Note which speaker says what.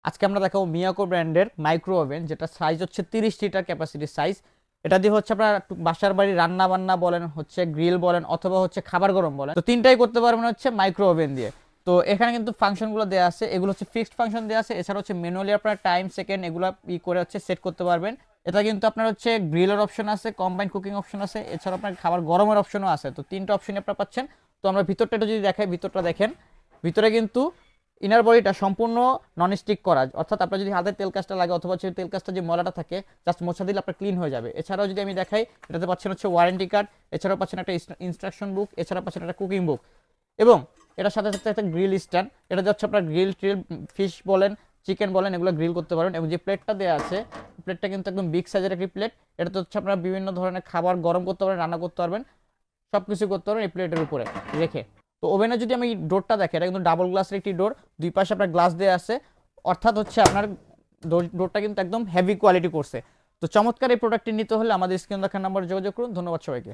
Speaker 1: আজকে আমরা দেখাবো মিয়াকো ব্র্যান্ডের মাইক্রো ওভেন, যেটা সাইজ হচ্ছে 30 লিটার ক্যাপাসিটি সাইজ। এটা দিয়ে হচ্ছে আপনার বাসার বাড়ি রান্না বান্না বলেন, হচ্ছে গ্রিল বলেন, অথবা হচ্ছে খাবার গরম বলেন, তো তিনটাই করতে পারবেন হচ্ছে মাইক্রো ওভেন দিয়ে। তো এখানে কিন্তু ফাংশনগুলো দেওয়া আছে, এগুলো হচ্ছে ফিক্সড ফাংশন দেওয়া আছে। এছাড়া হচ্ছে ম্যানুয়ালি আপনার টাইম সেকেন্ড এগুলো করে হচ্ছে সেট করতে পারবেন। এটা কিন্তু আপনার হচ্ছে গ্রিলের অপশন আছে, কম্বাইন কুকিং অপশন আছে, এছাড়া আপনার খাবার গরমের অপশনও আছে। তো তিনটা অপশনই আপনারা পাচ্ছেন। তো আমরা ভিতরটা একটু যদি দেখাই, ভিতরটা দেখেন। ভিতরে কিন্তু ইনার বডিটা সম্পূর্ণ নন স্টিক করা, অর্থাৎ আপনার যদি হাতে তেল কাজটা লাগে অথবা হচ্ছে তেল কাজটা যে ময়লাটা থাকে জাস্ট মোছা দিলে আপনার ক্লিন হয়ে যাবে। এছাড়াও যদি আমি দেখাই, এটাতে পাচ্ছেন হচ্ছে ওয়ারেন্টি কার্ড, এছাড়াও পাচ্ছেন একটা ইনস্ট্রাকশন বুক, এছাড়া পাচ্ছেন একটা কুকিং বুক, এবং এটার সাথে সাথে একটা গ্রিল স্ট্যান্ড। এটা হচ্ছে আপনার গ্রিল ট্রিল ফিশ বলেন, চিকেন বলেন, এগুলো গ্রিল করতে পারবেন। এবং যে প্লেটটা দেওয়া আছে, প্লেটটা কিন্তু একদম বিগ সাইজের একটি প্লেট। এটাতে হচ্ছে আপনারা বিভিন্ন ধরনের খাবার গরম করতে পারবেন, রান্না করতে পারবেন, সব কিছু করতে পারবেন এই প্লেটের উপরে রেখে। তো ওভেনে যদি আমি ডোরটা দেখি, এটা কিন্তু ডাবল গ্লাসের একটি ডোর, দুই পাশে আপনার গ্লাস দেওয়া আছে, অর্থাৎ হচ্ছে আপনার ডোরটা কিন্তু একদম হেভি কোয়ালিটি করছে। তো চমৎকার এই প্রোডাক্টটি নিতে হলে আমাদের স্ক্রিন দেখার নাম্বারে যোগাযোগ করুন। ধন্যবাদ সবাইকে।